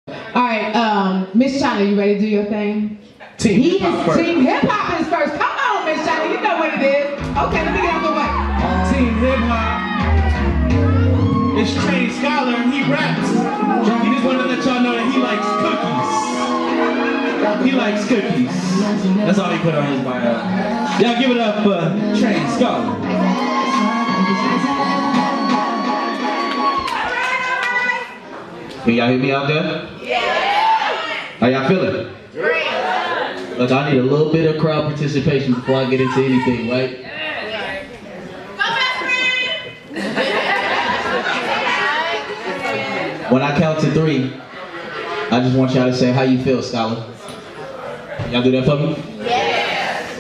Alright, Miss China, you ready to do your thing? Team Hip Hop first. Team Hip Hop is first. Come on, Miss China, you know what it is. Okay, let me get out the way. Team Hip Hop. It's Trey Scholar and he raps. He just wanted to let y'all know that he likes cookies. He likes cookies. That's all he put on his bio. Y'all give it up for Trey Scholar. Can y'all hear me out there? Yeah. How y'all feeling? Great. Look, I need a little bit of crowd participation before I get into anything, right? When I count to 3, I just want y'all to say how you feel, Scholar. Y'all do that for me? Yes.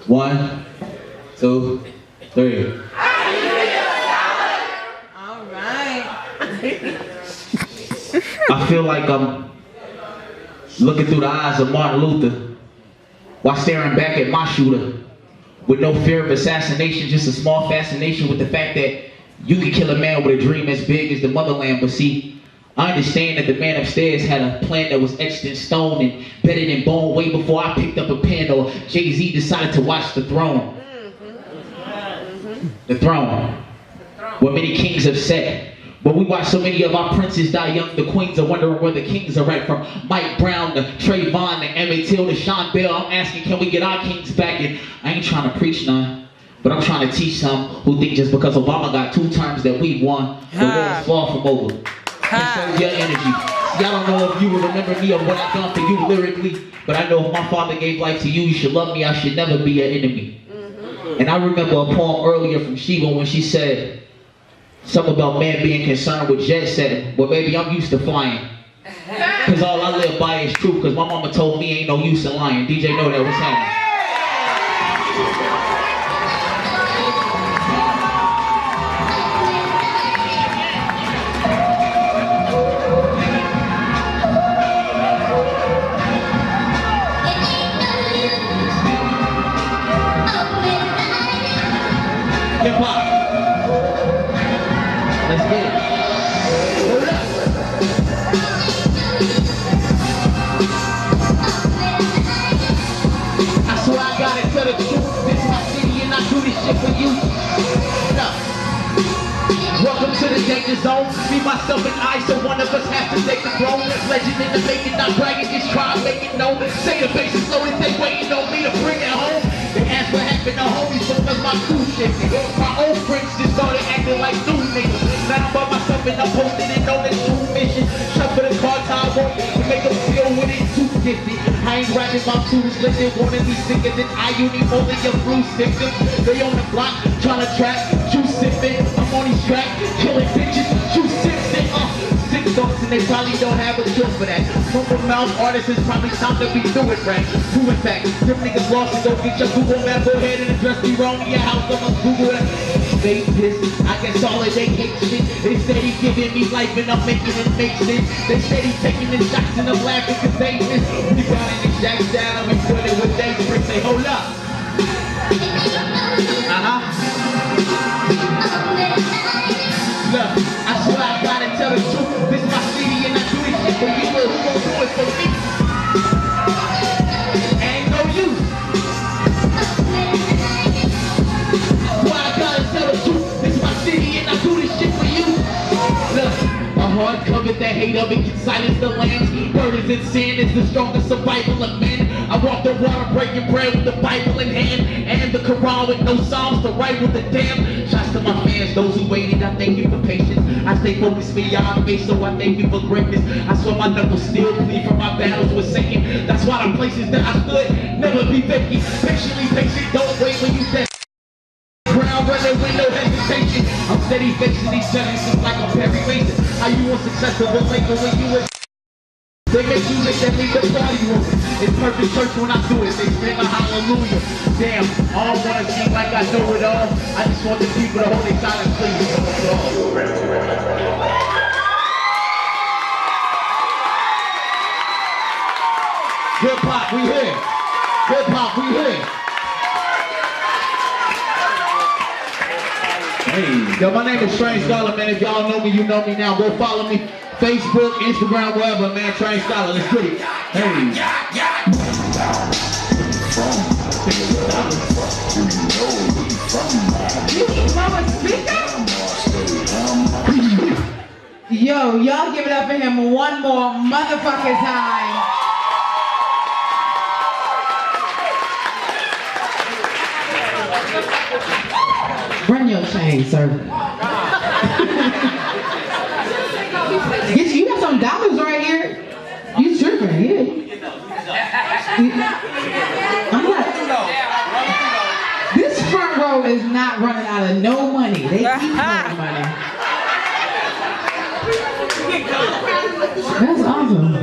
1, 2, 3. All right. I feel like I'm looking through the eyes of Martin Luther while staring back at my shooter with no fear of assassination, just a small fascination with the fact that you could kill a man with a dream as big as the motherland. But see, I understand that the man upstairs had a plan that was etched in stone and bedded in bone way before I picked up a pen or Jay-Z decided to watch The Throne. The Throne, where many kings have sat. But we watch so many of our princes die young, the queens are wondering where the kings are at. From Mike Brown to Trayvon to Emmett Till to Sean Bell, I'm asking, can we get our kings back? And I ain't trying to preach none, but I'm trying to teach some who think just because Obama got 2 terms that we won, the world's far from over. Conserve your energy. Y'all don't know if you will remember me or what I've done for you lyrically, but I know if my father gave life to you, you should love me, I should never be your enemy. And I remember a poem earlier from Shiva when she said, something about man being concerned with jet setting. Well, baby, I'm used to flying. Cause all I live by is truth. Cause my mama told me ain't no use in lying. DJ know that, what's happening? Hip hop. Let's get it. Hold up. I swear I gotta tell the truth. This is my city and I do this shit for you. Hold up. Welcome to the danger zone. Me, myself, and I, so one of us has to take the throne. Legend in the making, not bragging, just try to make it known. Say the basis slow and they waiting on me to bring it home. They ask what happened to homies because my crew shifted. My old friends just started acting like new niggas. Now I'm by myself and I'm posting it on this true mission. Shuffle the cards I want to make them feel with it too gifted. I ain't rapping my tunes, listen, wanna be sicker than I. You need more than your blue victim. They on the block, trying to trap, juice sipping. I'm on these tracks, killing bitches, juice sipping. Sick thoughts and they probably don't have a cure for that. Humble mouth artists, it's probably time to be doing right. Doing back, them niggas lost it, go get your Google map, go ahead and address me wrong in your house, I'ma Google that. They pissed, I guess all of they hate shit. They said he giving me life and I'm making it make sense. They said he taking his shots and I'm laughing cause they miss. You got an exact style and we put it with they bricks, say hold up. Look, I swear I gotta tell the truth. This is my city and I do this shit for you. Who gon' do it for me? Ain't no use. Why I gotta tell the truth? This is my city and I do this shit for you. Look, my heart covered the hate of it can silence the lambs. Burdens and sin is the strongest survival of men. I walk the water breaking bread with the Bible in hand and the Quran with no psalms to write with the damn. Shots to my fans, those who waited, I thank you for patience. I stay focused for y'all face, so I thank you for greatness. I swear my knuckles still bleed from my battles with Satan. That's why the places that I stood never be vacant. Patiently patient, don't wait when you dead. Ground running with no hesitation. I'm steady facing these challenges like I'm Perry Mason. How you unsuccessful later when you were. They make music that make the party room. It's perfect church when I do it. They scream a hallelujah. Damn, I don't wanna seem like I know it all. I just want the people to hold their silence, please. Hip hop, we here. Hip hop, we here. Hey, yo, my name is Trey Scholar, man. If y'all know me, you know me now. Go follow me. Facebook, Instagram, wherever, man. Train Scholar. Let's get it. Hey. Yo, y'all give it up for him one more motherfucking time. Run your chain, sir. You got some dollars right here. You tripping, yeah. I'm not. This front row is not running out of no money. They keep running money. That's awesome.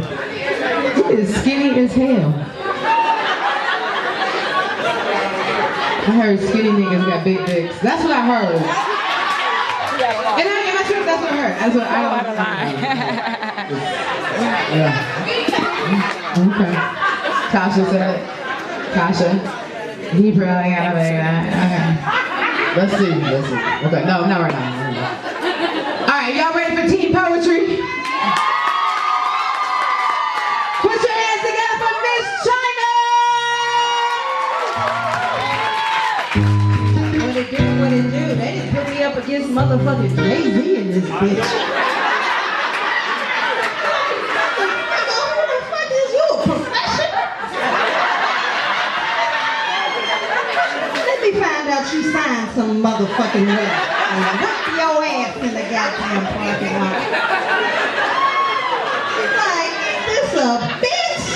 He is skinny as hell. I heard skinny niggas got big dicks. That's what I heard. And am I sure that's what I heard? That's what I don't lie. Yeah. Okay. Tasha said it. Tasha. He probably got a big that. Okay. Let's see. Okay, no, not right now. Alright, y'all ready for team poetry? Put your hands together for Miss China! What it do? They just put me up against motherfucking Jay-Z in this bitch. Who the fuck is you? A professional? Let me find out you signed some motherfucking way. Whip your ass in the goddamn parking lot. Like, this a bitch?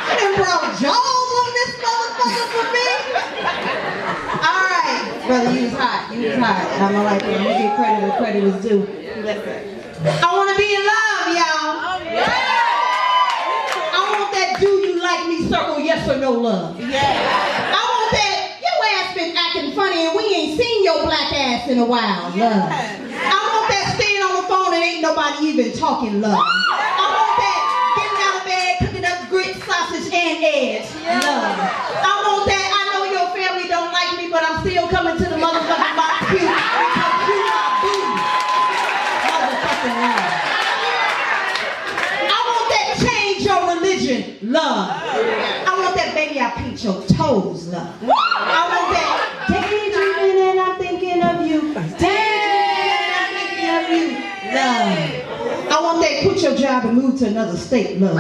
You done brought Jaws on this motherfucker for me? Alright, brother, you was hot. I'm like, I'm gonna give credit where credit is due. I wanna be in love, y'all. I want that do you like me circle, yes or no love. I want that your ass been acting funny and we ain't seen your black ass in a while, love. I want that staying on the phone and ain't nobody even talking, love. I want that getting out of bed, cooking up grits, sausage, and eggs, love. I want that I know your family don't like me, but I'm still coming to the motherfucking barbecue because you my boo. Motherfucking love. I want that change your religion, love. I want that baby I paint your toes, love. I want that daydreaming and I'm thinking of you. Daydreaming and I'm thinking of you, love. I want that quit your job and move to another state, love.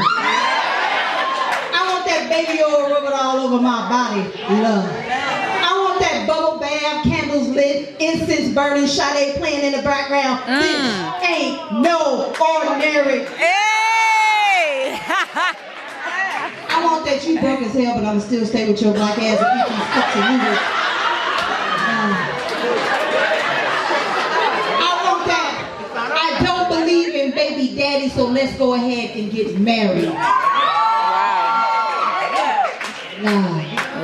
I want that baby oil rubbing all over my body, love. I want that bubble bath, candles lit, incense burning, Sade playing in the background. This ain't no ordinary. I want that you broke as hell, but I'ma still stay with your black ass and eat these cups of noodles. I want that I don't believe in baby daddy, so let's go ahead and get married.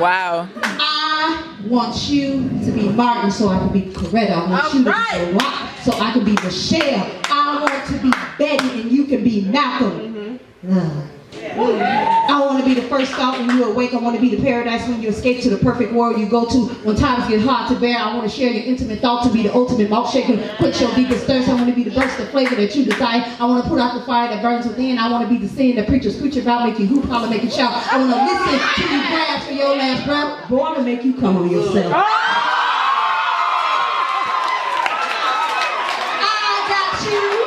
Wow. I want you to be Martin so I can be Coretta. I want you to be Barack so I can be Michelle. I want to be Betty and you can be Malcolm. I want to be the first thought when you awake. I want to be the paradise when you escape to the perfect world you go to. When times get hard to bear, I want to share your intimate thoughts to be the ultimate mouth shaker. Quench your deepest thirst. I want to be the burst of flavor that you desire. I want to put out the fire that burns within. I want to be the sin that preachers preach about, make you hoop, holler, make you shout. I want to listen to you grasp for your last breath. Boy, I'm going to make you come on yourself. I got you.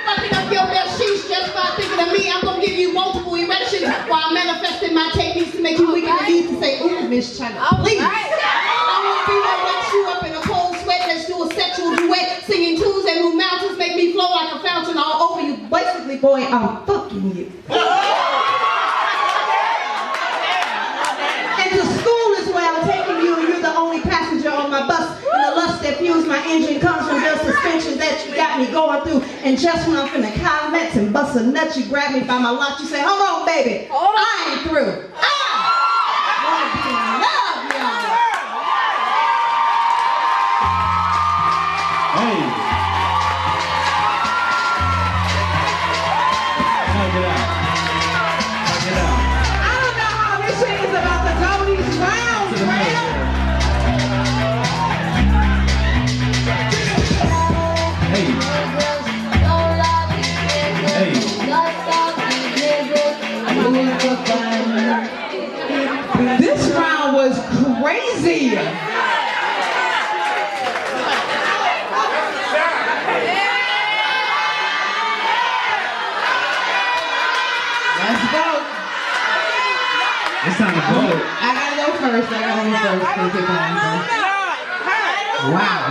Fucking up your best sheets just by thinking of me. I'm gonna give you multiple erections while manifesting my techniques to make you weak in the knees to say, ooh, Miss China, please. I want to be that wakes you up in a cold sweat, let's do a sexual duet, singing tunes that move mountains, make me flow like a fountain all over you. Basically, boy, I'm fucking you. And to school is where I'm taking you, and you're the only passenger on my bus. And the lust that fuels my engine comes from your suspension that you got me going through. And just when I'm finna climax and bust a nut, you grab me by my lock. You say, hold on, baby, I ain't through. I wanna be in love, y'all. Hey. Knock it out. I don't know how this shit is about to go these rounds, man. was crazy. Let's go. It's time to vote. I gotta go first. I gotta go first. Please get mine first. Wow.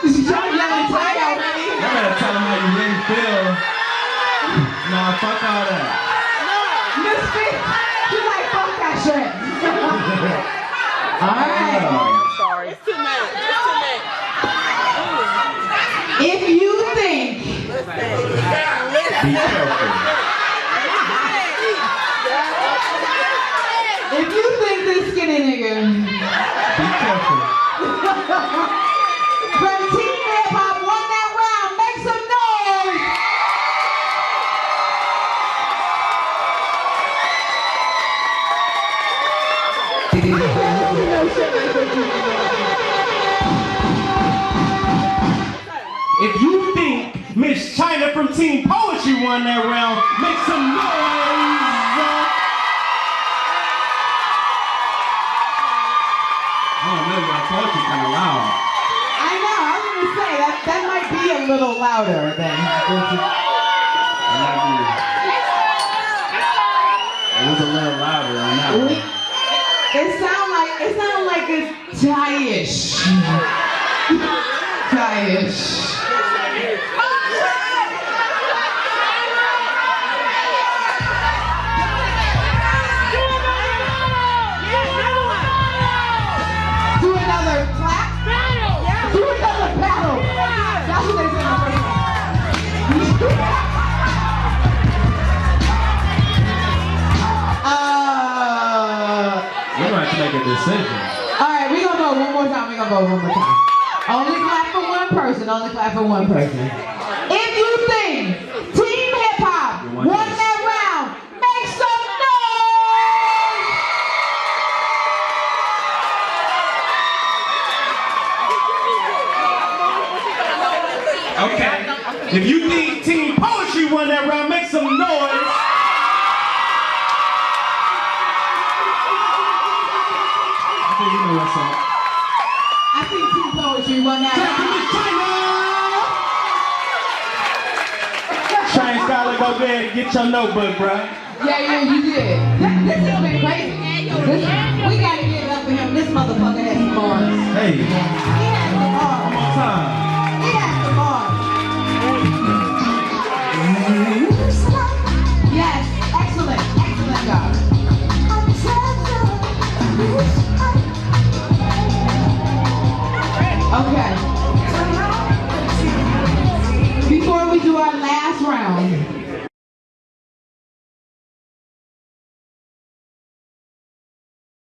She's trying to yell and play already. You better tell them how you really feel. Nah, fuck all that. Misfit. She's like, fuck that shit. All right. I'm sorry. It's too much. It's too much. If you think Be careful. If you think this skinny nigga Be careful. from Team Hip Hop won that round, make some noise! If you think Miss China from Team Poetry won that round, make some noise. I don't know, your poetry kind of loud. I know, I was gonna say that might be a little louder than It was a little louder on that one. it sound like it's tie-ish. Tie-ish. Do another clap. Do another battle. That's what they said in the first one. We're going to have to make a decision. All right, we're gonna vote one more time. We're gonna vote one more time. Only clap for one person. Only clap for one person. If you think Team Hip Hop won that round, make some noise! Okay. If you think Team Poetry won that round, make some noise. I think you know what's up. I think Team Poetry won that round. Train Scholar, go ahead and get your notebook, bro. Yeah, you did. This has been crazy. We gotta give it up for him. This motherfucker has some bars. Hey, He has some bars. one more time.